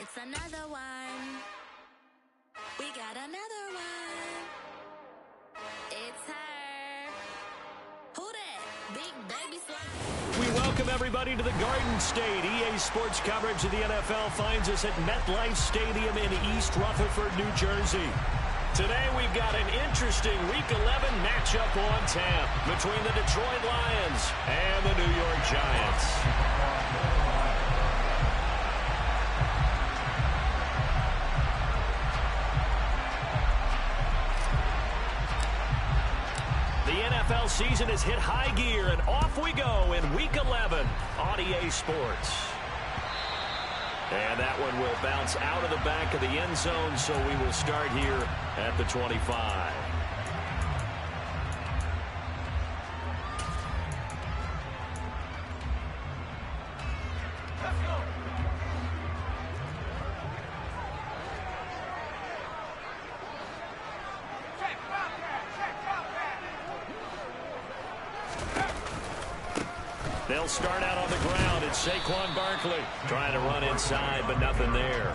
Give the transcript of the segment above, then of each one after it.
It's another one. We got another one. It's her. Who that? Big baby slime. We welcome everybody to the Garden State. EA Sports coverage of the NFL finds us at MetLife Stadium in East Rutherford, New Jersey. Today we've got an interesting Week 11 matchup on tap between the Detroit Lions and the New York Giants. The NFL season has hit high gear, and off we go in Week 11 on EA Sports. And that one will bounce out of the back of the end zone, so we will start here at the 25. They'll start out on the ground. It's Saquon Barkley trying to run inside, but nothing there.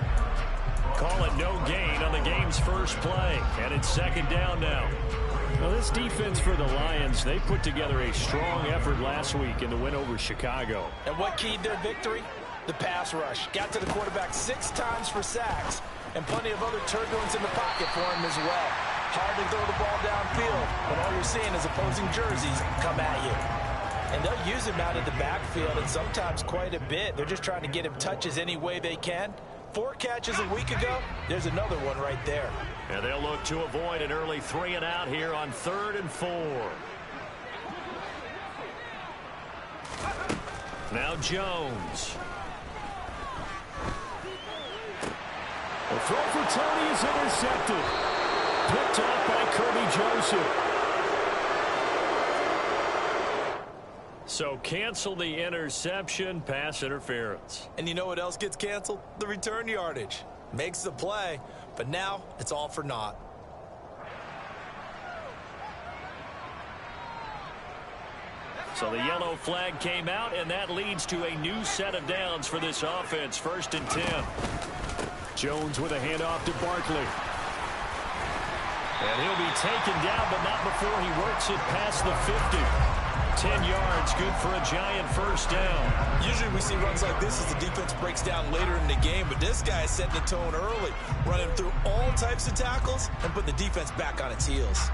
Call it no gain on the game's first play, and it's second down now. Now, this defense for the Lions, they put together a strong effort last week in the win over Chicago. And what keyed their victory? The pass rush. Got to the quarterback 6 times for sacks, and plenty of other turbulence in the pocket for him as well. Hard to throw the ball downfield when all you're seeing is opposing jerseys come at you. And they'll use him out of the backfield, and sometimes quite a bit. They're just trying to get him touches any way they can. 4 catches a week ago, there's another one right there. And they'll look to avoid an early 3 and out here on 3rd and 4. Now Jones. The throw for Tony is intercepted. Picked off by Kirby Joseph. So cancel the interception, pass interference. And you know what else gets canceled? The return yardage. Makes the play, but now it's all for naught. So the yellow flag came out, and that leads to a new set of downs for this offense. 1st and 10. Jones with a handoff to Barkley. And he'll be taken down, but not before he works it past the 50. 10 yards, good for a Giant first down. Usually we see runs like this as the defense breaks down later in the game, but this guy is setting the tone early, running through all types of tackles and putting the defense back on its heels.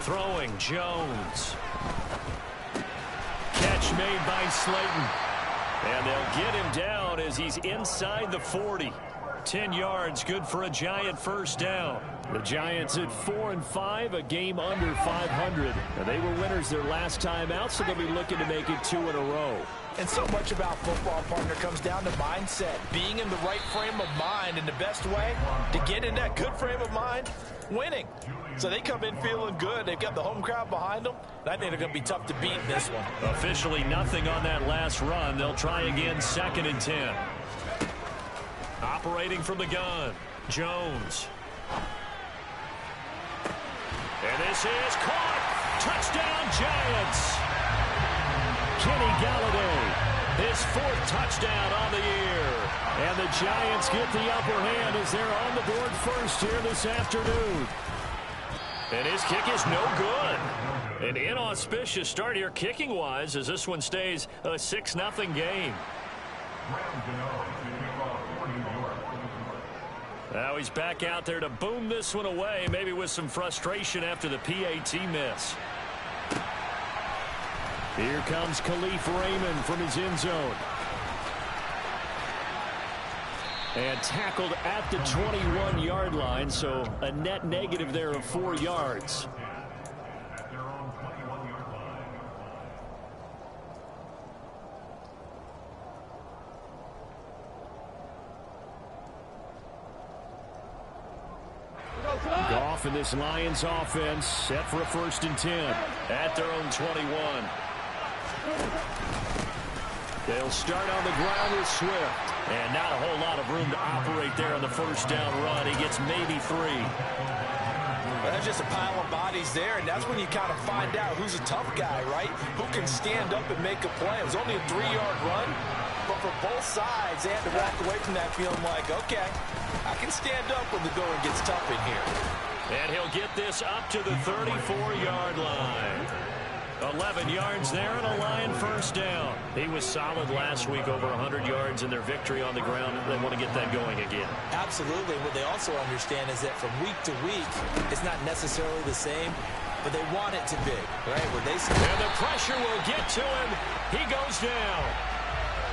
Throwing, Jones. Catch made by Slayton. And they'll get him down as he's inside the 40. 10 yards, good for a Giant first down. The Giants at 4-5, a game under 500. And they were winners their last time out, so they'll be looking to make it 2 in a row. And so much about football, partner, comes down to mindset. Being in the right frame of mind, and the best way to get in that good frame of mind, winning. So they come in feeling good. They've got the home crowd behind them, and I think they're going to be tough to beat in this one. Officially nothing on that last run. They'll try again, 2nd and 10. Operating from the gun, Jones. And this is caught. Touchdown, Giants. Kenny Galladay, his 4th touchdown on the year. And the Giants get the upper hand as they're on the board first here this afternoon. And his kick is no good. An inauspicious start here kicking-wise as this one stays a 6-0 game. Now he's back out there to boom this one away, maybe with some frustration after the PAT miss. Here comes Khalif Raymond from his end zone. And tackled at the 21-yard line, so a net negative there of 4 yards. Goff and this Lions offense set for a 1st and 10 at their own 21. They'll start on the ground with Swift. And not a whole lot of room to operate there on the first down run. He gets maybe 3. Well, that's just a pile of bodies there, and that's when you kind of find out who's a tough guy, right? Who can stand up and make a play. It was only a 3-yard run, but for both sides, they had to walk away from that feeling like, okay, I can stand up when the going gets tough in here. And he'll get this up to the 34-yard line. 11 yards there and a Lion first down. He was solid last week, over 100 yards in their victory on the ground. They want to get that going again. Absolutely. What they also understand is that from week to week, it's not necessarily the same, but they want it to be, right? When they and the pressure will get to him. He goes down.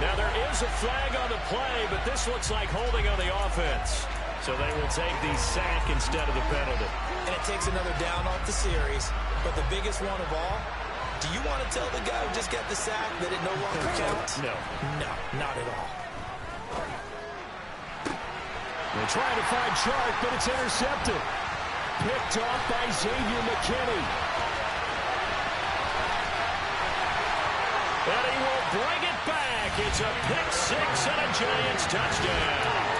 Now there is a flag on the play, but this looks like holding on the offense. So they will take the sack instead of the penalty. And it takes another down off the series. But the biggest one of all, do you want to tell the guy who just got the sack that it no longer counts? No. No, not at all. They're trying to find Chark, but it's intercepted. Picked off by Xavier McKinney. And he will bring it back. It's a pick 6 and a Giants touchdown.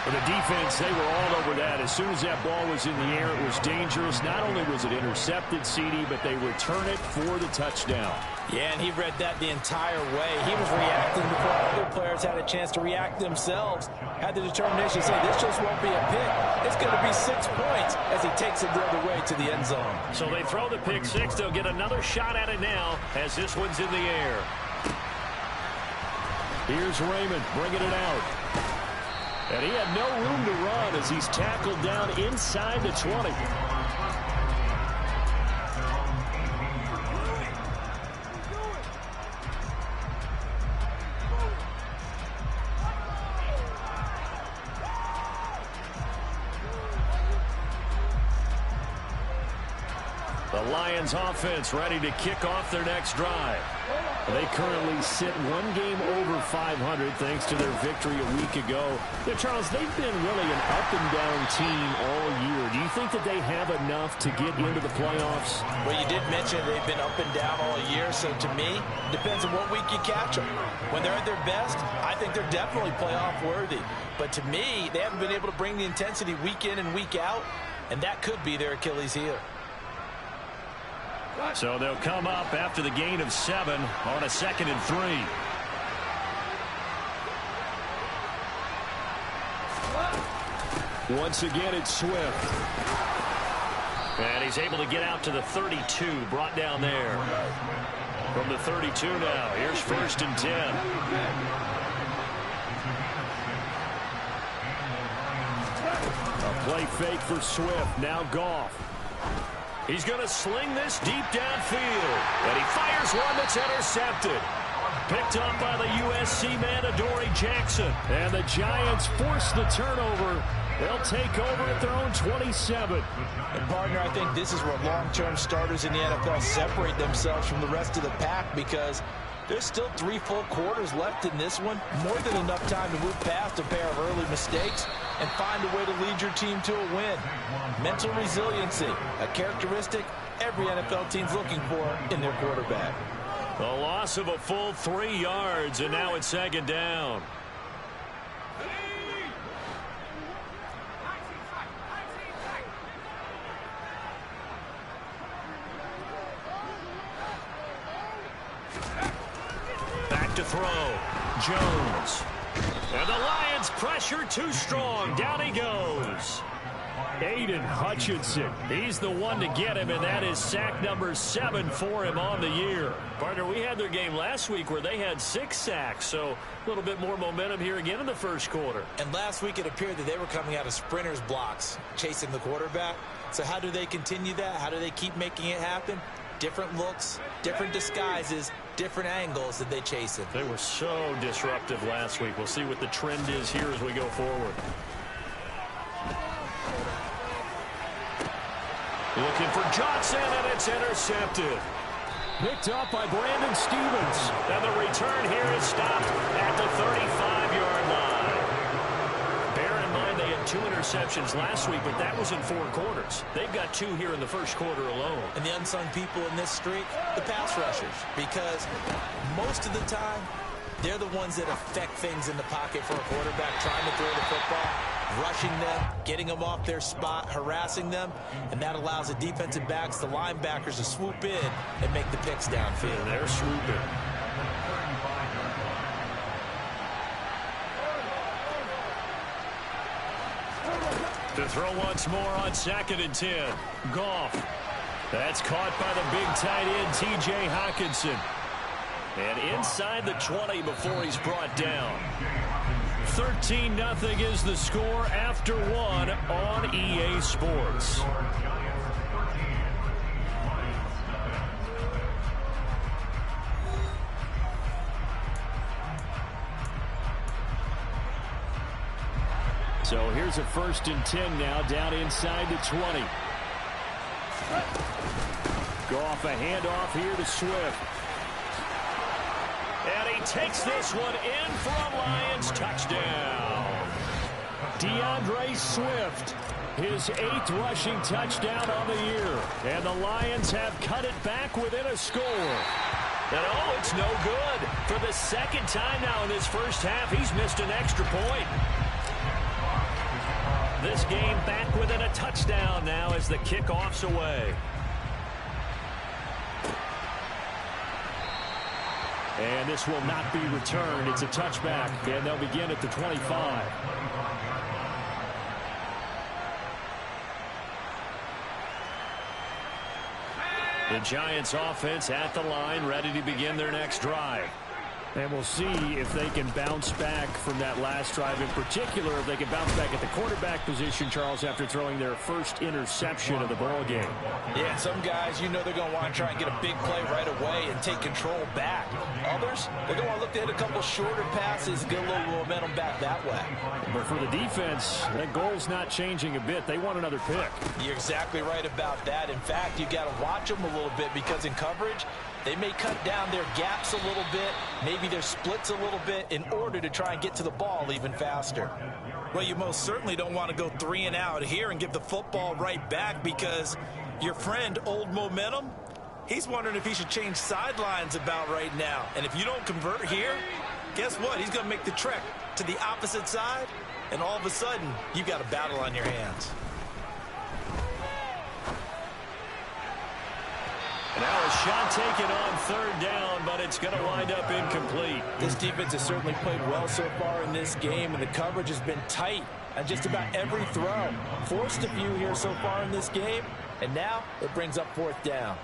For the defense, they were all over that. As soon as that ball was in the air, it was dangerous. Not only was it intercepted, CD, but they return it for the touchdown. Yeah, and he read that the entire way. He was reacting before other players had a chance to react themselves. Had the determination to say, this just won't be a pick. It's going to be 6 points as he takes it the other way to the end zone. So they throw the pick 6. They'll get another shot at it now as this one's in the air. Here's Raymond bringing it out. And he had no room to run as he's tackled down inside the 20. The Lions offense ready to kick off their next drive. They currently sit 1 game over 500 thanks to their victory a week ago. Yeah, Charles, they've been really an up-and-down team all year. Do you think that they have enough to get into the playoffs? Well, you did mention they've been up and down all year, so to me, depends on what week you catch them. When they're at their best, I think they're definitely playoff-worthy. But to me, they haven't been able to bring the intensity week in and week out, and that could be their Achilles heel. So they'll come up after the gain of 7 on a 2nd and 3. Once again, it's Swift. And he's able to get out to the 32, brought down there. From the 32 now, here's 1st and 10. A play fake for Swift, now Goff. He's going to sling this deep downfield. And he fires one that's intercepted. Picked up by the USC man, Adoree Jackson. And the Giants force the turnover. They'll take over at their own 27. And, partner, I think this is where long-term starters in the NFL separate themselves from the rest of the pack because there's still 3 full quarters left in this one. More than enough time to move past a pair of early mistakes and find a way to lead your team to a win. Mental resiliency, a characteristic every NFL team's looking for in their quarterback. A loss of a full 3 yards, and now it's 2nd down. Back to throw. Jones. And the Lions pressure too strong. Down he goes. Aiden Hutchinson. He's the one to get him, and that is sack number 7 for him on the year. Partner, we had their game last week where they had 6 sacks, so a little bit more momentum here again in the first quarter. And last week it appeared that they were coming out of sprinters blocks, chasing the quarterback. So how do they continue that? How do they keep making it happen? Different looks, different disguises, different angles that they chase it. They were so disruptive last week. We'll see what the trend is here as we go forward. Looking for Johnson, and it's intercepted. Picked up by Brandon Stevens. And the return here is stopped at the 35-yard line. Bear in mind they had 2 interceptions last week, but that was in 4 quarters. They've got 2 here in the first quarter alone. And the unsung people in this streak, the pass rushers. Because most of the time, they're the ones that affect things in the pocket for a quarterback, trying to throw the football, rushing them, getting them off their spot, harassing them, and that allows the defensive backs, the linebackers, to swoop in and make the picks downfield. They're swooping. To throw once more on 2nd and 10. Goff. That's caught by the big tight end, T.J. Hockenson. And inside the 20 before he's brought down. 13-0 is the score after 1 on EA Sports. So here's a 1st and 10 now, down inside the 20. Goff, a handoff here to Swift. And he takes this one in for a Lions touchdown. DeAndre Swift, his 8th rushing touchdown on the year. And the Lions have cut it back within a score. And oh, it's no good. For the 2nd time now in this first half, he's missed an extra point. This game back within a touchdown now as the kickoff's away. And this will not be returned. It's a touchback, and they'll begin at the 25. The Giants offense at the line, ready to begin their next drive. And we'll see if they can bounce back from that last drive, in particular if they can bounce back at the quarterback position, Charles, after throwing their first interception of the ball game. Yeah, some guys, you know they're going to want to try and get a big play right away and take control back. Others, they're going to want to look to hit a couple shorter passes and get a little momentum back that way. But for the defense, that goal's not changing a bit. They want another pick. You're exactly right about that. In fact, you got to watch them a little bit because in coverage, they may cut down their gaps a little bit, maybe their splits a little bit in order to try and get to the ball even faster. Well, you most certainly don't want to go 3 and out here and give the football right back because your friend, Old Momentum, he's wondering if he should change sidelines about right now. And if you don't convert here, guess what? He's going to make the trek to the opposite side, and all of a sudden, you've got a battle on your hands. Now a shot taken on 3rd down, but it's going to wind up incomplete. This defense has certainly played well so far in this game, and the coverage has been tight on just about every throw. Forced a few here so far in this game, and now it brings up 4th down.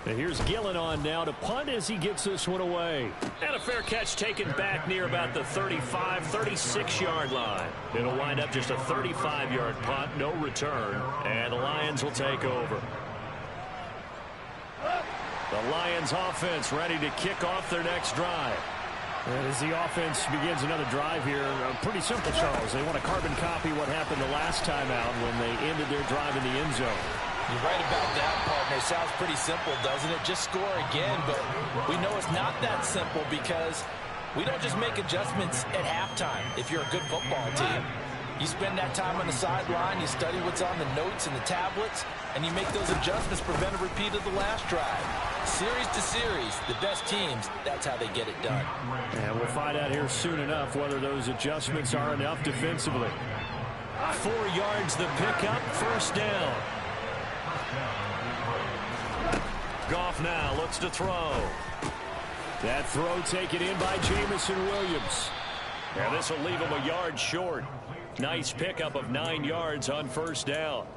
And here's Gillen on now to punt as he gets this one away. And a fair catch taken back near about the 35, 36-yard line. It'll wind up just a 35-yard punt, no return, and the Lions will take over. The Lions offense ready to kick off their next drive. And as the offense begins another drive here, pretty simple, Charles. They want to carbon copy what happened the last time out when they ended their drive in the end zone. You're right about that, partner. Sounds pretty simple, doesn't it? Just score again, but we know it's not that simple because we don't just make adjustments at halftime if you're a good football team. You spend that time on the sideline, you study what's on the notes and the tablets, and you make those adjustments, prevent a repeat of the last drive. Series to series, the best teams, that's how they get it done. And we'll find out here soon enough whether those adjustments are enough defensively. 4 yards the pickup, 1st down. Goff now looks to throw. That throw taken in by Jamison Williams. And this will leave him a yard short. Nice pickup of 9 yards on 1st down.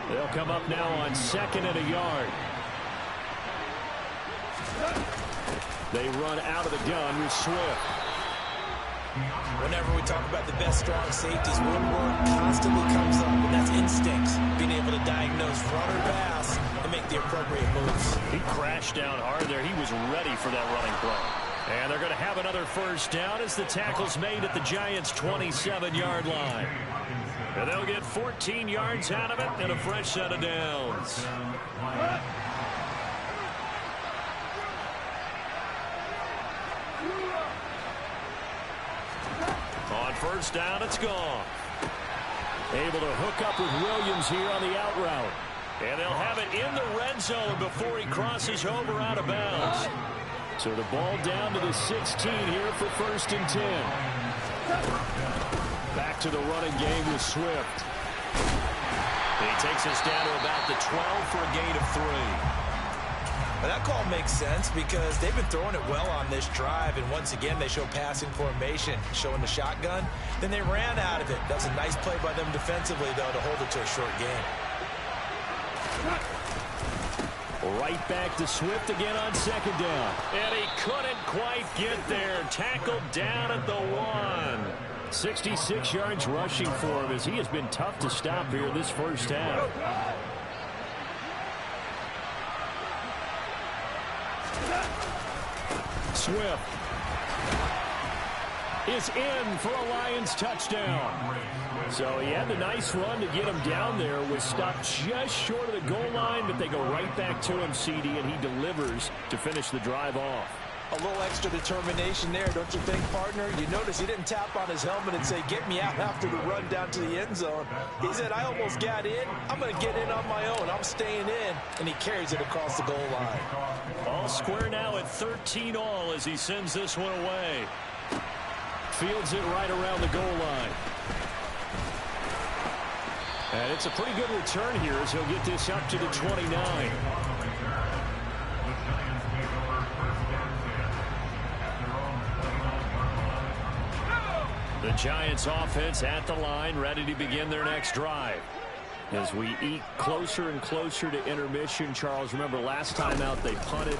They'll come up now on 2nd and a yard. They run out of the gun with Swift. Whenever we talk about the best strong safeties, one word constantly comes up, and that's instincts. Being able to diagnose run or pass and make the appropriate moves. He crashed down hard there. He was ready for that running play. And they're going to have another 1st down as the tackle's made at the Giants' 27-yard line. And they'll get 14 yards out of it and a fresh set of downs. On 1st down, it's gone. Able to hook up with Williams here on the out route. And they'll have it in the red zone before he crosses over out of bounds. So the ball down to the 16 here for 1st and 10. Back to the running game with Swift. He takes us down to about the 12 for a gain of 3. Well, that call makes sense because they've been throwing it well on this drive, and once again they show passing formation, showing the shotgun. Then they ran out of it. That's a nice play by them defensively, though, to hold it to a short gain. Right back to Swift again on 2nd down. And he couldn't quite get there. Tackled down at the 1. 66 yards rushing for him as he has been tough to stop here this first half. Swift is in for a Lions touchdown. So he had the nice run to get him down there, was stopped just short of the goal line, but they go right back to him, CD, and he delivers to finish the drive off. A little extra determination there, don't you think, partner? You notice he didn't tap on his helmet and say, get me out after the run down to the end zone. He said, I almost got in. I'm going to get in on my own. I'm staying in. And he carries it across the goal line. All square now at 13 all as he sends this one away. Fields it right around the goal line. And it's a pretty good return here as he'll get this up to the 29. The Giants offense at the line, ready to begin their next drive. As we eat closer and closer to intermission, Charles, remember last time out they punted.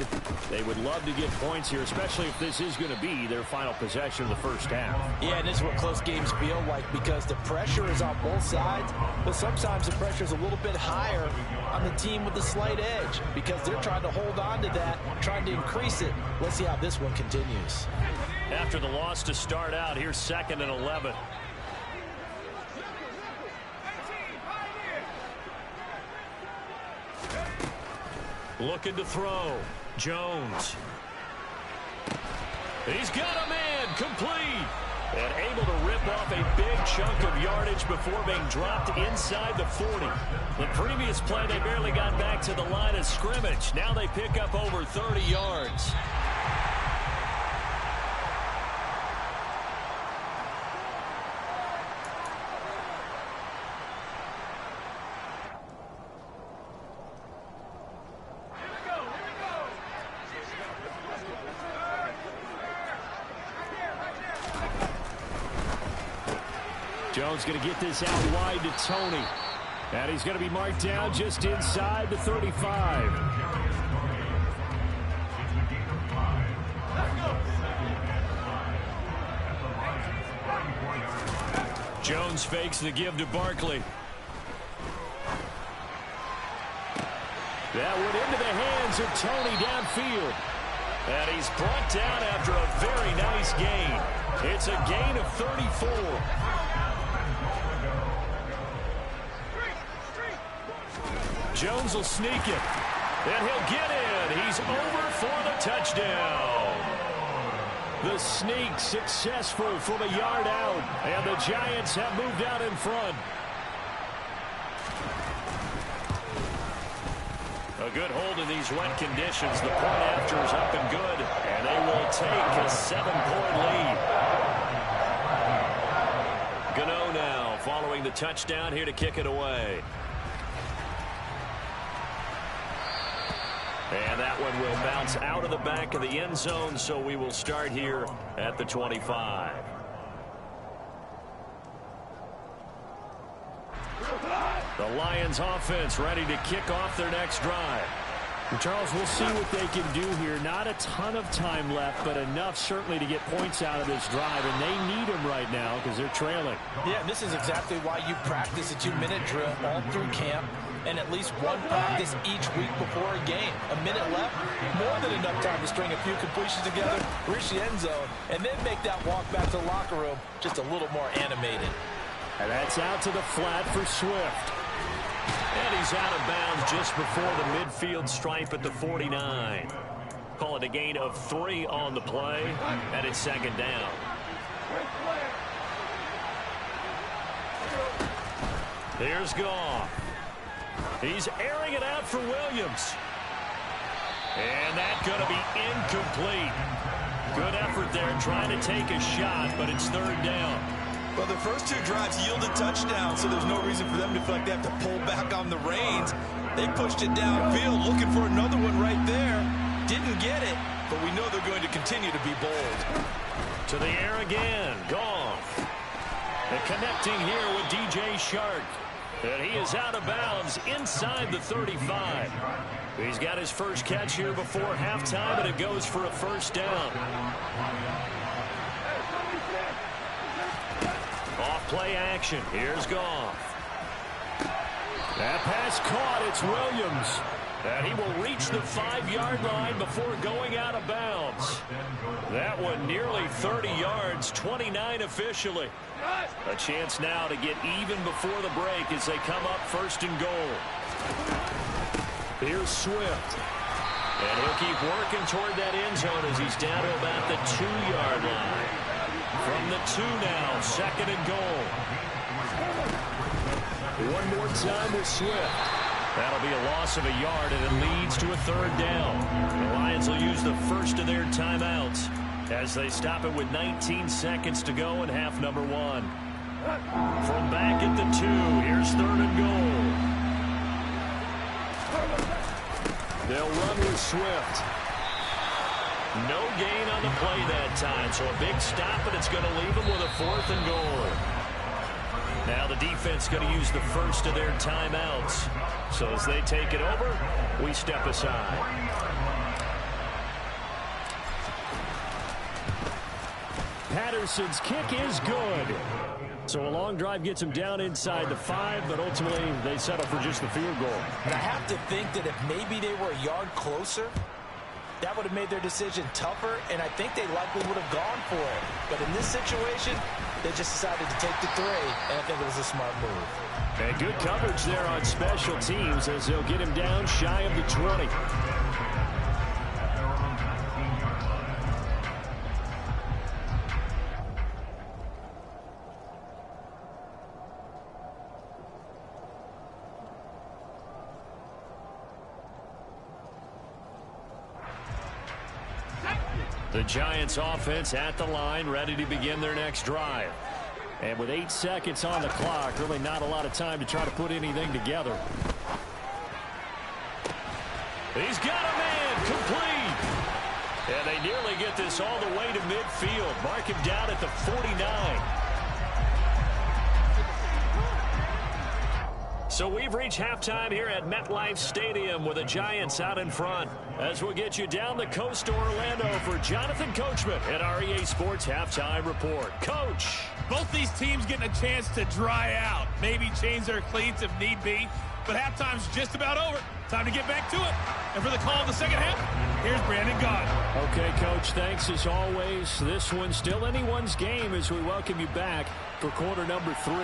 They would love to get points here, especially if this is going to be their final possession of the first half. Yeah, and this is what close games feel like because the pressure is on both sides, but sometimes the pressure is a little bit higher on the team with the slight edge because they're trying to hold on to that, trying to increase it. Let's see how this one continues. After the loss to start out, here's 2nd and 11. Looking to throw. Jones. He's got a man complete. And able to rip off a big chunk of yardage before being dropped inside the 40. The previous play, they barely got back to the line of scrimmage. Now they pick up over 30 yards. Jones going to get this out wide to Tony. And he's going to be marked down just inside the 35. Jones fakes the give to Barkley. That went into the hands of Tony downfield. And he's brought down after a very nice gain. It's a gain of 34. Jones will sneak it. And he'll get in. He's over for the touchdown. The sneak successful from a yard out. And the Giants have moved out in front. A good hold in these wet conditions. The point after is up and good. And they will take a 7-point lead. Gano now following the touchdown here to kick it away. And that one will bounce out of the back of the end zone, so we will start here at the 25. The Lions offense ready to kick off their next drive. And Charles, we'll see what they can do here. Not a ton of time left, but enough certainly to get points out of this drive, and they need them right now because they're trailing. Yeah, this is exactly why you practice a 2-minute drill all through camp and at least one practice each week before a game. A minute left, more than enough time to string a few completions together, reach the end zone, and then make that walk back to the locker room just a little more animated. And that's out to the flat for Swift. And he's out of bounds just before the midfield stripe at the 49. Call it a gain of 3 on the play, and it's 2nd down. Here's Goff. He's airing it out for Williams. And that's going to be incomplete. Good effort there trying to take a shot, but it's third down. Well, the first two drives yielded touchdowns, so there's no reason for them to feel like they have to pull back on the reins. They pushed it downfield, looking for another one right there. Didn't get it, but we know they're going to continue to be bold. To the air again, Goff. And connecting here with DJ Shark. And he is out of bounds inside the 35. He's got his first catch here before halftime, and it goes for a first down. Off-play action. Here's Goff. That pass caught. It's Williams. And he will reach the 5-yard line before going out of bounds. That one nearly 30 yards, 29 officially. A chance now to get even before the break as they come up first and goal. Here's Swift. And he'll keep working toward that end zone as he's down to about the 2-yard line. From the 2 now, second and goal. One more time with Swift. That'll be a loss of a yard, and it leads to a third down. The Lions will use the first of their timeouts as they stop it with 19 seconds to go in half number 1. From back at the 2, here's third and goal. They'll run with Swift. No gain on the play that time, so a big stop, and it's going to leave them with a fourth and goal. Now the defense going to use the first of their timeouts. So as they take it over, we step aside. Patterson's kick is good. So a long drive gets him down inside the 5, but ultimately they settle for just the field goal. And I have to think that if maybe they were a yard closer, that would have made their decision tougher, and I think they likely would have gone for it. But in this situation, they just decided to take the 3, and I think it was a smart move. And good coverage there on special teams as they'll get him down shy of the 20. The Giants offense at the line, ready to begin their next drive. And with 8 seconds on the clock, really not a lot of time to try to put anything together. He's got a man, complete. And they nearly get this all the way to midfield. Mark him down at the 49. So we've reached halftime here at MetLife Stadium with the Giants out in front. As we'll get you down the coast to Orlando for Jonathan Coachman at our EA Sports Halftime Report. Coach. Both these teams getting a chance to dry out. Maybe change their cleats if need be. But halftime's just about over. Time to get back to it. And for the call of the second half, here's Brandon Gaudin. Okay, Coach, thanks as always. This one's still anyone's game as we welcome you back for quarter number 3.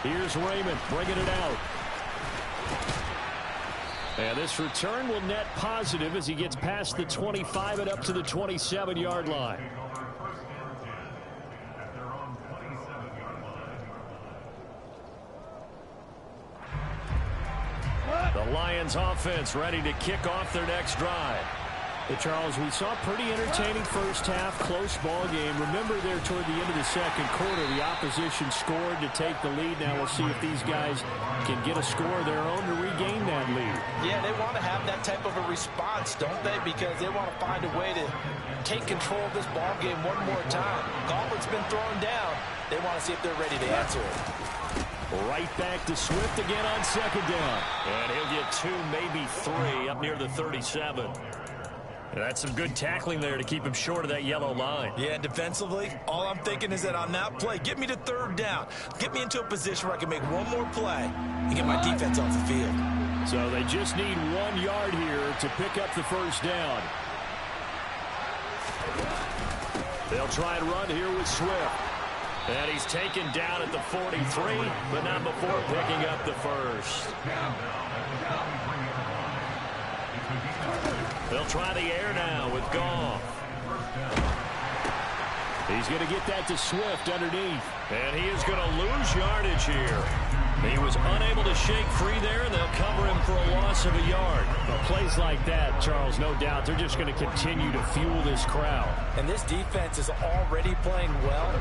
Here's Raymond bringing it out. And this return will net positive as he gets past the 25 and up to the 27-yard line. The Lions offense ready to kick off their next drive. But Charles, we saw a pretty entertaining first half, close ball game. Remember there toward the end of the second quarter, the opposition scored to take the lead. Now we'll see if these guys can get a score of their own to regain that lead. Yeah, they want to have that type of a response, don't they? Because they want to find a way to take control of this ball game one more time. Gauntlet's been thrown down. They want to see if they're ready to answer it. Right back to Swift again on second down. And he'll get 2, maybe 3 up near the 37. And that's some good tackling there to keep him short of that yellow line. Yeah, defensively, all I'm thinking is that on that play, get me to third down. Get me into a position where I can make one more play and get my defense off the field. So they just need 1 yard here to pick up the first down. They'll try and run here with Swift. And he's taken down at the 43, but not before picking up the first. They'll try the air now with Goff. He's going to get that to Swift underneath. And he is going to lose yardage here. He was unable to shake free there, and they'll cover him for a loss of a yard. Well, plays like that, Charles, no doubt, they're just going to continue to fuel this crowd. And this defense is already playing well,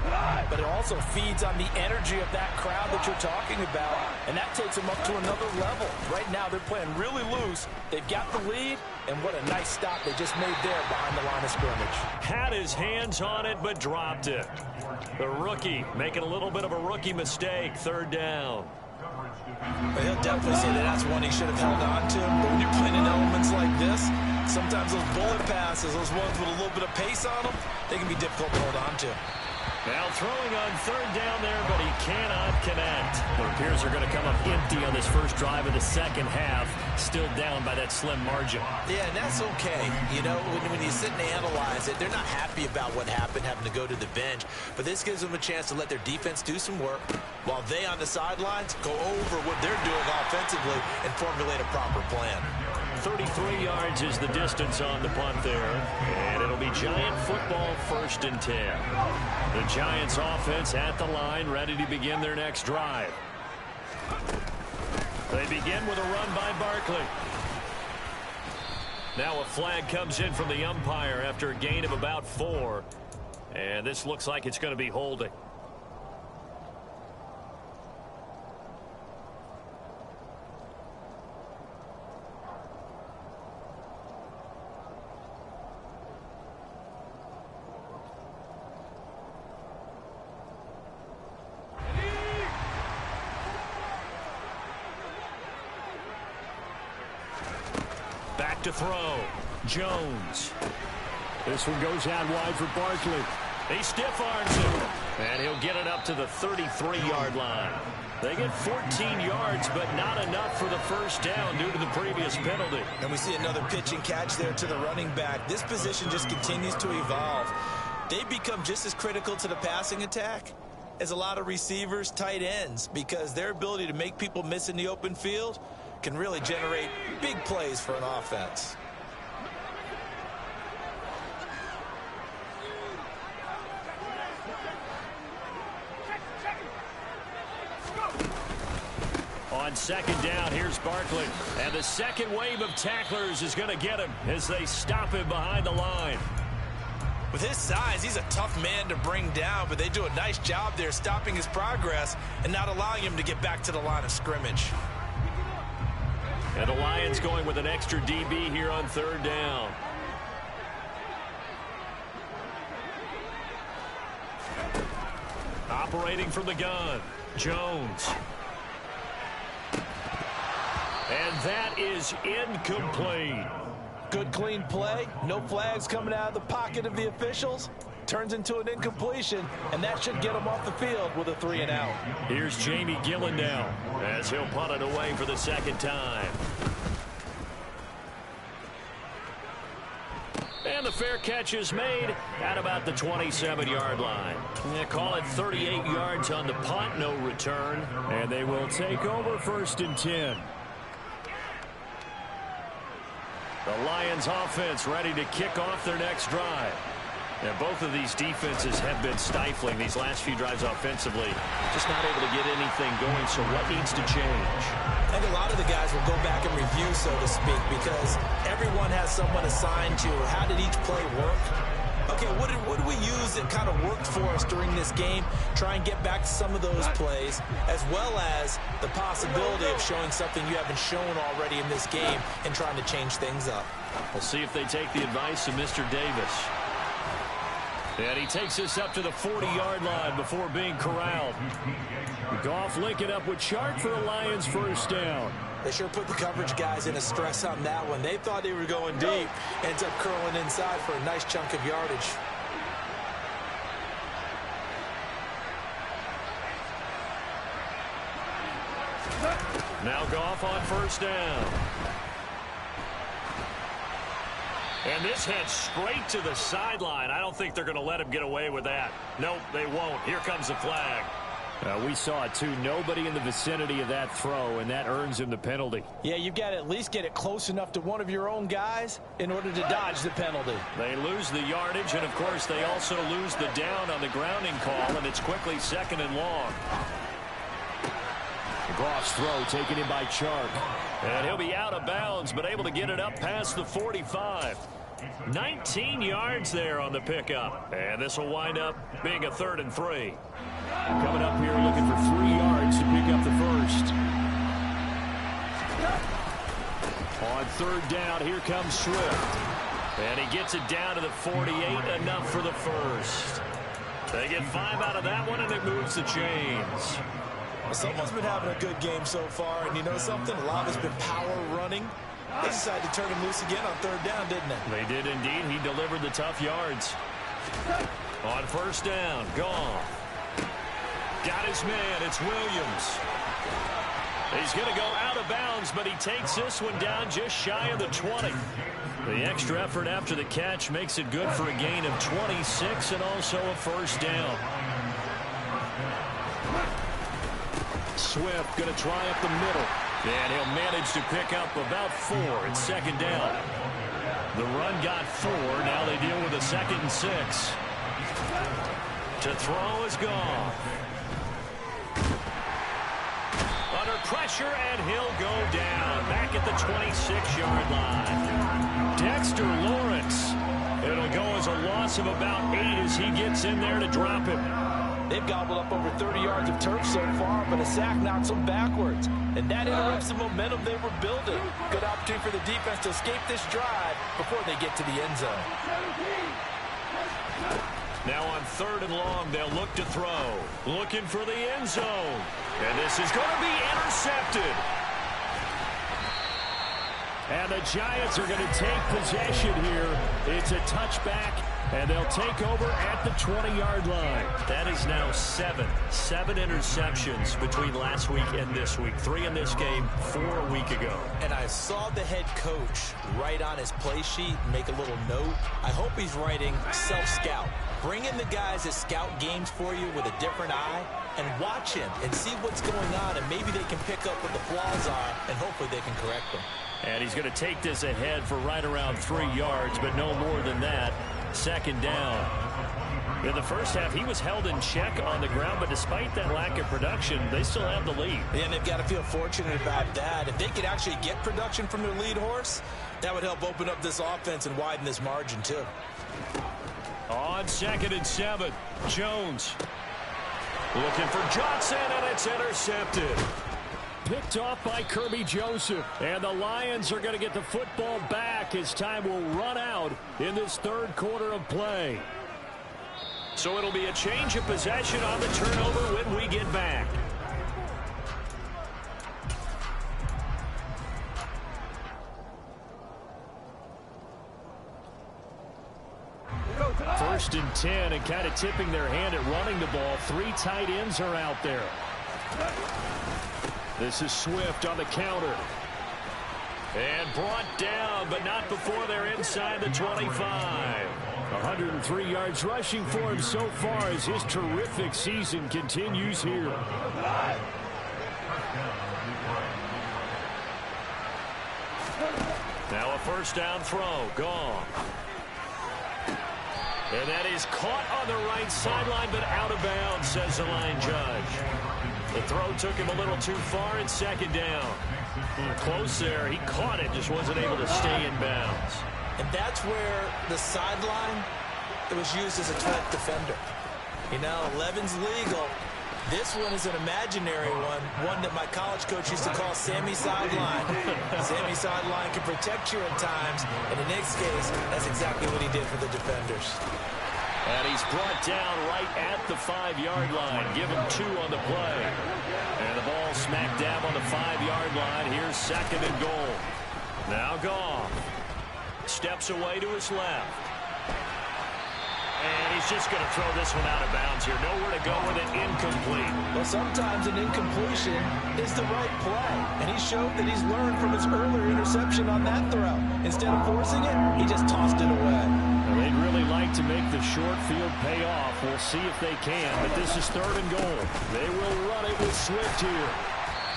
but it also feeds on the energy of that crowd that you're talking about, and that takes them up to another level. Right now, they're playing really loose. They've got the lead, and what a nice stop they just made there behind the line of scrimmage. Had his hands on it, but dropped it. The rookie making a little bit of a rookie mistake, third down. But he'll definitely say that that's one he should have held on to. But when you're playing in elements like this, sometimes those bullet passes, those ones with a little bit of pace on them, they can be difficult to hold on to. Now throwing on third down there, but he cannot connect. It appears they're going to come up empty on this first drive of the second half, still down by that slim margin. Yeah, and that's okay. You know, when you sit and analyze it, they're not happy about what happened, having to go to the bench. But this gives them a chance to let their defense do some work while they on the sidelines go over what they're doing offensively and formulate a proper plan. 33 yards is the distance on the punt there, and it'll be Giant football, 1st and 10. The Giants offense at the line, ready to begin their next drive. They begin with a run by Barkley. Now a flag comes in from the umpire after a gain of about 4, and this looks like it's going to be holding. Back to throw. Jones. This one goes out wide for Barkley. He stiff arms him, and he'll get it up to the 33-yard line. They get 14 yards, but not enough for the first down due to the previous penalty. And we see another pitch and catch there to the running back. This position just continues to evolve. They become just as critical to the passing attack as a lot of receivers, tight ends, because their ability to make people miss in the open field can really generate big plays for an offense. On second down, here's Barkley. And the second wave of tacklers is going to get him as they stop him behind the line. With his size, he's a tough man to bring down, but they do a nice job there stopping his progress and not allowing him to get back to the line of scrimmage. And the Lions going with an extra DB here on third down. Operating from the gun, Jones. And that is incomplete. Good clean play. No flags coming out of the pocket of the officials. Turns into an incompletion, and that should get him off the field with a 3 and out. Here's Jamie Gillen now as he'll punt it away for the second time. And the fair catch is made at about the 27-yard line. Yeah, call it 38 yards on the punt, no return. And they will take over 1st and 10. The Lions offense ready to kick off their next drive. And both of these defenses have been stifling these last few drives offensively. Just not able to get anything going, so what needs to change? I think a lot of the guys will go back and review, so to speak, because everyone has someone assigned to how did each play work. Okay, what did we use that kind of worked for us during this game? Try and get back to some of those plays, as well as the possibility of showing something you haven't shown already in this game and trying to change things up. We'll see if they take the advice of Mr. Davis. And he takes us up to the 40-yard line before being corralled. Goff linking up with Chark for the Lions' first down. They sure put the coverage guys in a stress on that one. They thought they were going deep. Ends up curling inside for a nice chunk of yardage. Now Goff on first down. And this heads straight to the sideline. I don't think they're going to let him get away with that. Nope, they won't. Here comes the flag. We saw it, too. Nobody in the vicinity of that throw, and that earns him the penalty. Yeah, you've got to at least get it close enough to one of your own guys in order to dodge the penalty. They lose the yardage, and, of course, they also lose the down on the grounding call, and it's quickly 2nd and long. Goff's throw taken in by Chark. And he'll be out of bounds, but able to get it up past the 45. 19 yards there on the pickup. And this will wind up being a 3rd and 3. Coming up here looking for 3 yards to pick up the first. On 3rd down, here comes Swift. And he gets it down to the 48, enough for the first. They get 5 out of that one, and it moves the chains. Someone's been having a good game so far, and you know something? A lot of it's been power running. They decided to turn him loose again on 3rd down, didn't they? They did indeed. He delivered the tough yards. On 1st down, Goff. Got his man. It's Williams. He's going to go out of bounds, but he takes this one down just shy of the 20. The extra effort after the catch makes it good for a gain of 26 and also a 1st down. Swift going to try up the middle. And he'll manage to pick up about 4. It's 2nd down. The run got 4. Now they deal with a 2nd and 6. To throw is gone. Under pressure, and he'll go down. Back at the 26-yard line. Dexter Lawrence. It'll go as a loss of about 8 as he gets in there to drop him. They've gobbled up over 30 yards of turf so far, but a sack knocks them backwards. And that interrupts the momentum they were building. Good opportunity for the defense to escape this drive before they get to the end zone. Now on 3rd and long, they'll look to throw. Looking for the end zone. And this is going to be intercepted. And the Giants are going to take possession here. It's a touchback, and they'll take over at the 20-yard line. That is now 7 interceptions between last week and this week. 3 in this game, 4 a week ago. And I saw the head coach write on his play sheet, make a little note. I hope he's writing self-scout. Bring in the guys that scout games for you with a different eye and watch him and see what's going on, and maybe they can pick up what the flaws are, and hopefully they can correct them. And he's going to take this ahead for right around 3 yards, but no more than that. 2nd down. In the first half, he was held in check on the ground, but despite that lack of production, they still have the lead. And they've got to feel fortunate about that. If they could actually get production from their lead horse, that would help open up this offense and widen this margin, too. On 2nd and 7, Jones. Looking for Johnson, and it's intercepted. Picked off by Kirby Joseph. And the Lions are going to get the football back as time will run out in this 3rd quarter of play. So it'll be a change of possession on the turnover when we get back. First and 10, and kind of tipping their hand at running the ball. 3 tight ends are out there. This is Swift on the counter. And brought down, but not before they're inside the 25. 103 yards rushing for him so far as his terrific season continues here. Now a 1st down throw. Gone. And that is caught on the right sideline, but out of bounds, says the line judge. The throw took him a little too far. It's 2nd down. Close there. He caught it, just wasn't able to stay in bounds. And that's where the sideline, it was used as a threat defender. You know, 11's legal. This one is an imaginary one that my college coach used to call Sammy Sideline. Sammy Sideline can protect you at times, and in this case, that's exactly what he did for the defenders. And he's brought down right at the 5-yard line. Give him 2 on the play. And the ball smack dab on the 5-yard line. Here's 2nd and goal. Now Goff steps away to his left. And he's just going to throw this one out of bounds here. Nowhere to go with it. Incomplete. Well, sometimes an incompletion is the right play. And he showed that he's learned from his earlier interception on that throw. Instead of forcing it, he just tossed it away. Well, they'd really like to make the short field pay off. We'll see if they can. But this is 3rd and goal. They will run it with Swift here.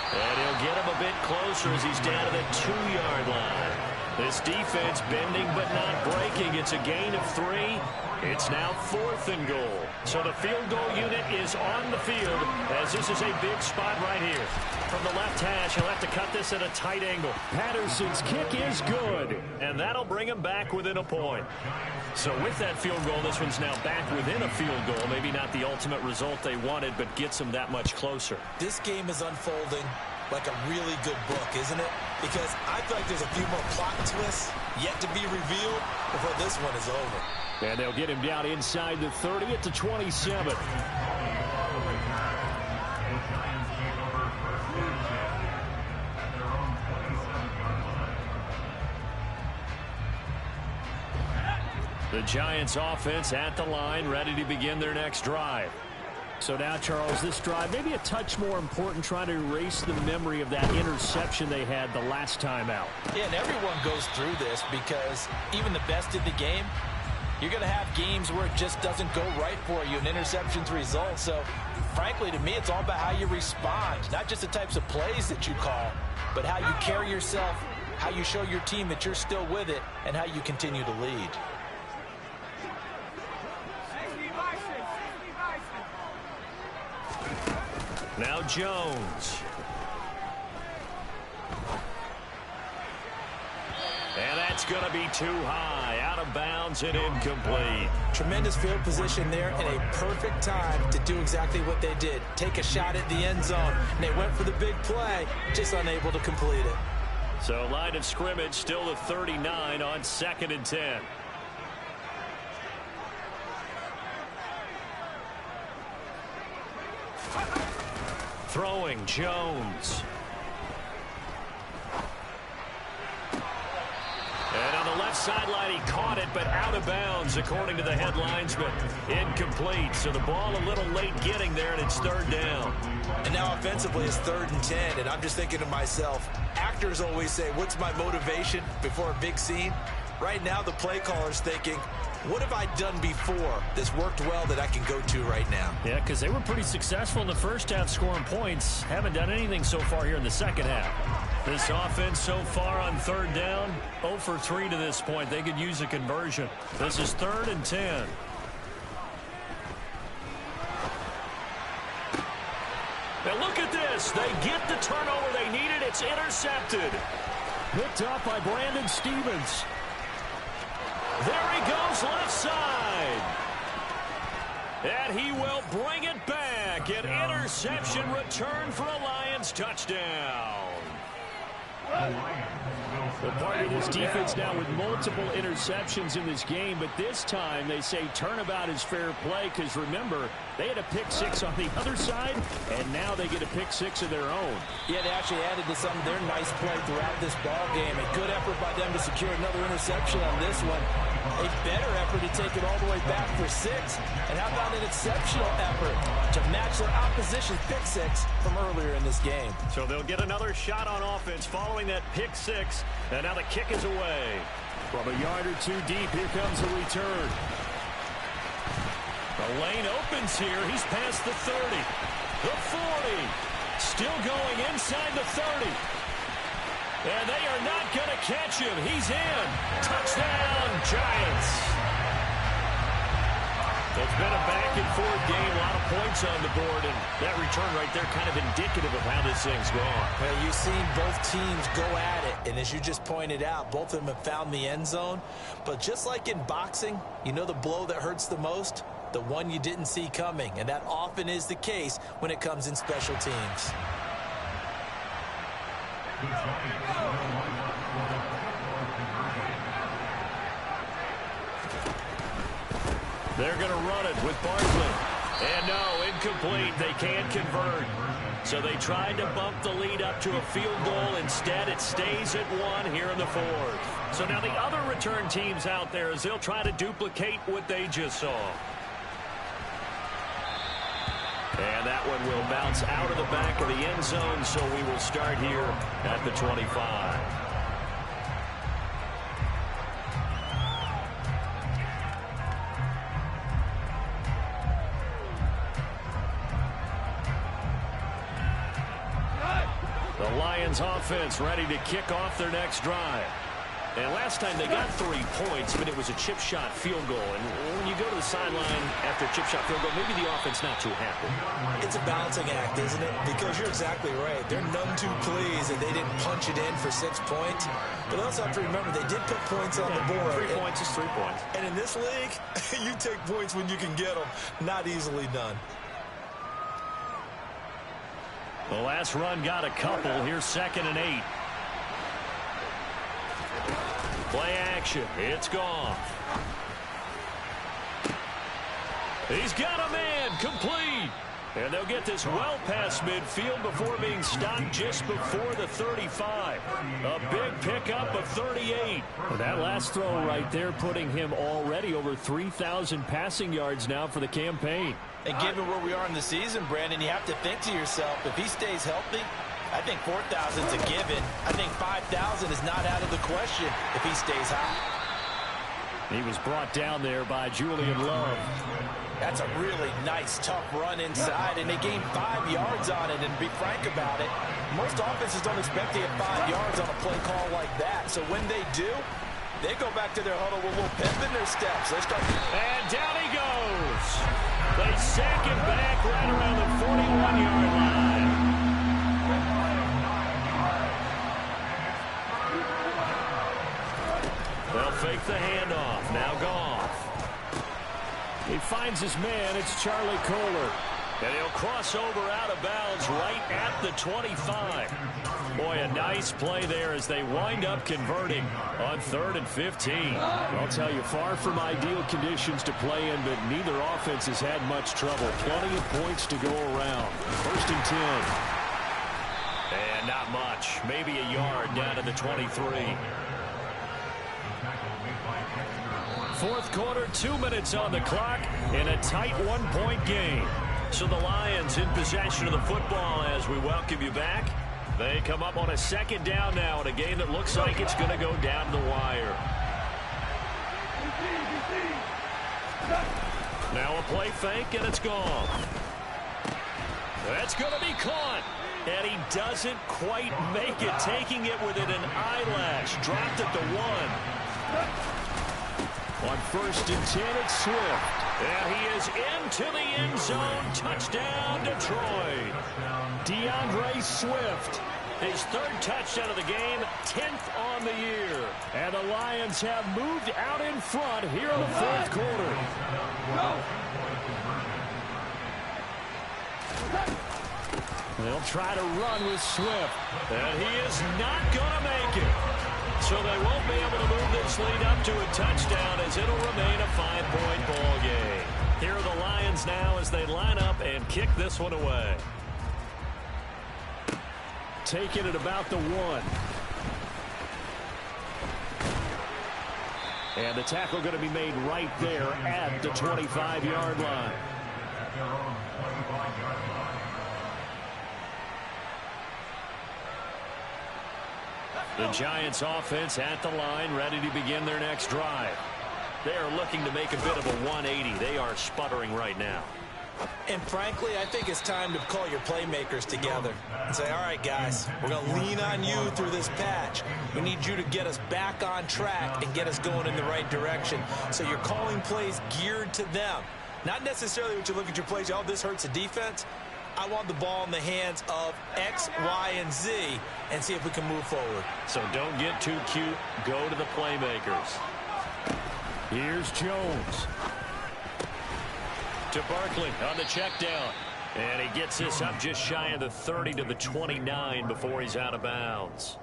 And he'll get him a bit closer as he's down to the 2-yard line. This defense bending but not breaking. It's a gain of 3. It's now 4th and goal. So the field goal unit is on the field as this is a big spot right here. From the left hash, he'll have to cut this at a tight angle. Patterson's kick is good, and that'll bring him back within a point. So with that field goal, this one's now back within a field goal. Maybe not the ultimate result they wanted, but gets them that much closer. This game is unfolding like a really good book, isn't it? Because I feel like there's a few more plot twists yet to be revealed before this one is over. And they'll get him down inside the 30 at the 27. The Giants offense at the line, ready to begin their next drive. So now, Charles, this drive maybe a touch more important, trying to erase the memory of that interception they had the last time out. Yeah, and everyone goes through this because even the best in the game, you're going to have games where it just doesn't go right for you, and interceptions result. So, frankly, to me, it's all about how you respond, not just the types of plays that you call, but how you carry yourself, how you show your team that you're still with it, and how you continue to lead. Now Jones. And that's going to be too high, out of bounds and incomplete. Tremendous field position there and a perfect time to do exactly what they did. Take a shot at the end zone. And they went for the big play, just unable to complete it. So line of scrimmage still at 39 on 2nd and 10. Throwing Jones. And on the left sideline, he caught it, but out of bounds, according to the headlines, but incomplete. So the ball a little late getting there, and it's 3rd down. And now offensively, it's 3rd and 10, and I'm just thinking to myself, actors always say, what's my motivation before a big scene? Right now, the play caller's thinking, what have I done before that's worked well that I can go to right now? Yeah, because they were pretty successful in the first half scoring points. Haven't done anything so far here in the second half. This offense so far on 3rd down, 0 for 3 to this point. They could use a conversion. This is 3rd and 10. Now look at this. They get the turnover they needed. It's intercepted. Picked up by Brandon Stevens. There he goes left side. And he will bring it back. An interception return for a Lions touchdown. Well, part of this defense now with multiple interceptions in this game, but this time they say turnabout is fair play because, remember, they had a pick-6 on the other side, and now they get a pick-6 of their own. Yeah, they actually added to some of their nice play throughout this ball game. A good effort by them to secure another interception on this one. A better effort to take it all the way back for 6. And how about an exceptional effort to match their opposition's pick-6 from earlier in this game. So they'll get another shot on offense following that pick-6. And now the kick is away. From a yard or 2 deep, here comes the return. The lane opens here. He's past the 30. The 40. Still going inside the 30. And they are not going to catch him. He's in. Touchdown, Giants. It's been a back-and-forth game. A lot of points on the board. And that return right there kind of indicative of how this thing's gone. Well, you've seen both teams go at it. And as you just pointed out, both of them have found the end zone. But just like in boxing, you know the blow that hurts the most? The one you didn't see coming. And that often is the case when it comes in special teams. They're going to run it with Bartlett. And no, incomplete. They can't convert. So they tried to bump the lead up to a field goal. Instead, it stays at 1 here in the 4th. So now the other return teams out there as they'll try to duplicate what they just saw. And that one will bounce out of the back of the end zone, so we will start here at the 25. The Lions offense ready to kick off their next drive. And last time they got 3 points, but it was a chip shot field goal. And when you go to the sideline after a chip shot field goal, maybe the offense not too happy. It's a balancing act, isn't it? Because you're exactly right. They're none too pleased that they didn't punch it in for 6 points. But they also have to remember they did put points on the board. 3 points is 3 points. And in this league, you take points when you can get them. Not easily done. The last run got a couple. Here's 2nd and 8. Play action. It's gone. He's got a man. Complete. And they'll get this well past midfield before being stopped just before the 35. A big pickup of 38. Well, that last throw right there putting him already over 3,000 passing yards now for the campaign. And given where we are in the season, Brandon, you have to think to yourself, if he stays healthy, I think 4,000 is a given. I think 5,000 is not out of the question if he stays high. He was brought down there by Julian Love. That's a really nice, tough run inside, and they gained 5 yards on it. And to be frank about it, most offenses don't expect to get 5 yards on a play call like that. So when they do, they go back to their huddle with a little pep in their steps. They start. And down he goes. They sack him back right around the 41-yard line. They'll fake the handoff. Now Goff. He finds his man. It's Charlie Kohler. And he'll cross over out of bounds right at the 25. Boy, a nice play there as they wind up converting on 3rd and 15. I'll tell you, far from ideal conditions to play in, but neither offense has had much trouble. Plenty of points to go around. 1st and 10. And not much. Maybe a yard down to the 23. 4th quarter, 2 minutes on the clock in a tight 1-point game. So the Lions in possession of the football as we welcome you back. They come up on a 2nd down now in a game that looks like it's going to go down the wire. Now a play fake, and it's gone. That's going to be caught. And he doesn't quite make it, taking it within an eyelash. Dropped at the 1. On 1st and 10, it's Swift. And he is into the end zone. Touchdown, Detroit. DeAndre Swift. His 3rd touchdown of the game, 10th on the year. And the Lions have moved out in front here in the 4th quarter. They'll try to run with Swift. And he is not going to make it. So they won't be able to move this lead up to a touchdown as it'll remain a 5-point ball game. Here are the Lions now as they line up and kick this one away. Taking it about the 1. And the tackle going to be made right there at the 25-yard line. The Giants offense at the line, ready to begin their next drive. They are looking to make a bit of a 180. They are sputtering right now. And frankly, I think it's time to call your playmakers together and say, all right, guys, we're going to lean on you through this patch. We need you to get us back on track and get us going in the right direction. So you're calling plays geared to them. Not necessarily what you look at your plays, oh, this hurts the defense. I want the ball in the hands of X, Y, and Z and see if we can move forward. So don't get too cute. Go to the playmakers. Here's Jones. To Barkley on the check down. And he gets this up just shy of the 30 to the 29 before he's out of bounds.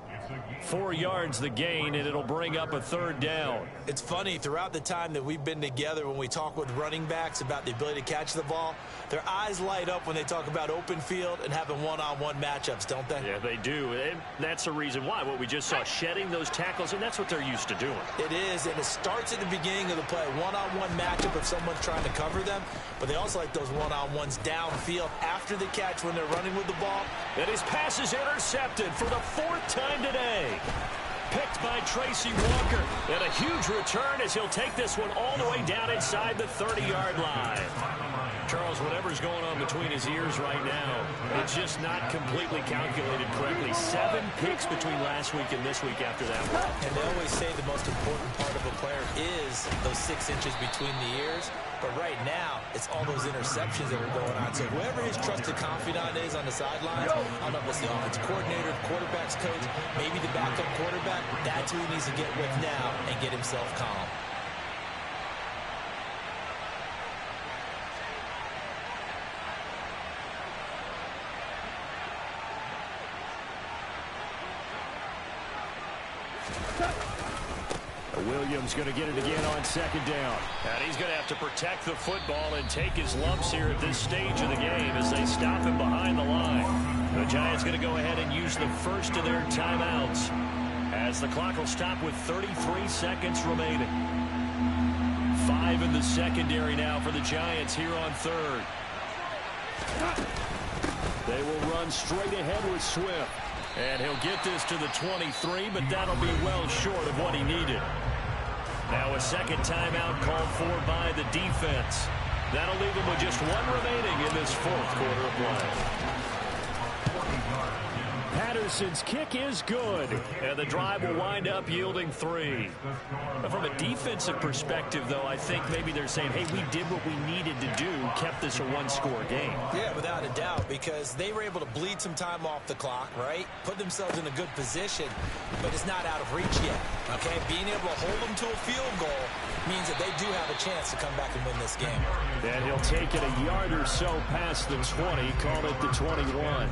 4 yards the gain, and it'll bring up a 3rd down. It's funny, throughout the time that we've been together, when we talk with running backs about the ability to catch the ball, their eyes light up when they talk about open field and having one-on-one matchups, don't they? Yeah, they do. And that's the reason why. What we just saw, shedding those tackles, and that's what they're used to doing. It is, and it starts at the beginning of the play. One-on-one matchup if someone's trying to cover them, but they also like those one-on-ones downfield after the catch when they're running with the ball. And his pass is intercepted for the 4th time today. Picked by Tracy Walker. And a huge return as he'll take this one all the way down inside the 30-yard line. Charles, whatever's going on between his ears right now, it's just not completely calculated correctly. 7 picks between last week and this week after that one. And they always say the most important part of a player is those 6 inches between the ears. But right now, it's all those interceptions that are going on. So whoever his trusted confidant is on the sidelines, I don't know if it's the offensive coordinator, the quarterback's coach, maybe the backup quarterback, that's who he needs to get with now and get himself calm. Williams going to get it again on 2nd down. And he's going to have to protect the football and take his lumps here at this stage of the game as they stop him behind the line. The Giants going to go ahead and use the first of their timeouts as the clock will stop with 33 seconds remaining. 5 in the secondary now for the Giants here on 3rd. They will run straight ahead with Swift. And he'll get this to the 23, but that'll be well short of what he needed. Now a second timeout called for by the defense. That'll leave him with just 1 remaining in this 4th quarter of play. Patterson's kick is good, and the drive will wind up yielding 3. But from a defensive perspective, though, I think maybe they're saying, hey, we did what we needed to do, kept this a 1-score game. Yeah, without a doubt, because they were able to bleed some time off the clock, right? Put themselves in a good position, but it's not out of reach yet, okay? Being able to hold them to a field goal means that they do have a chance to come back and win this game. And he'll take it a yard or so past the 20, call it the 21.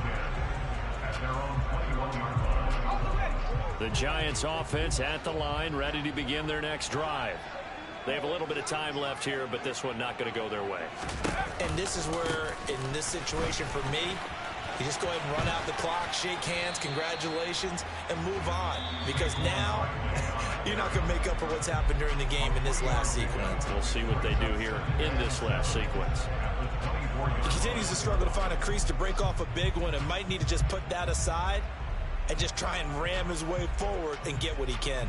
The Giants offense at the line, ready to begin their next drive. They have a little bit of time left here, but this one not going to go their way. And this is where, in this situation for me, you just go ahead and run out the clock, shake hands, congratulations, and move on. Because now, you're not going to make up for what's happened during the game in this last sequence. We'll see what they do here in this last sequence. He continues to struggle to find a crease to break off a big one and might need to just put that aside and just try and ram his way forward and get what he can.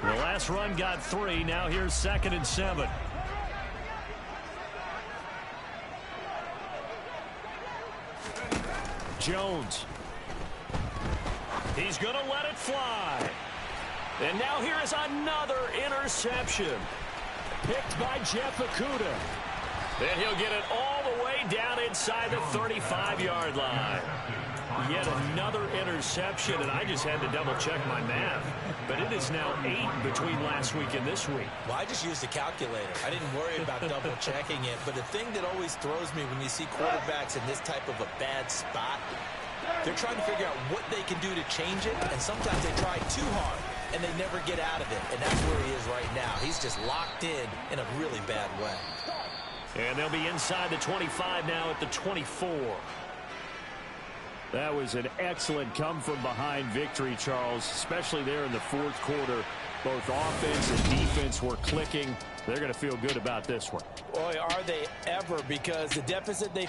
The last run got 3. Now here's 2nd and 7. Jones. He's going to let it fly. And now here is another interception. Picked by Jeff Okudah. And he'll get it all the way down inside the 35-yard line. Yet another interception, and I just had to double-check my math. But it is now 8 between last week and this week. Well, I just used a calculator. I didn't worry about double-checking it. But the thing that always throws me when you see quarterbacks in this type of a bad spot, they're trying to figure out what they can do to change it, and sometimes they try too hard, and they never get out of it. And that's where he is right now. He's just locked in a really bad way. And they'll be inside the 25 now at the 24. That was an excellent come-from-behind victory, Charles, especially there in the 4th quarter. Both offense and defense were clicking. They're going to feel good about this one. Boy, are they ever, because the deficit they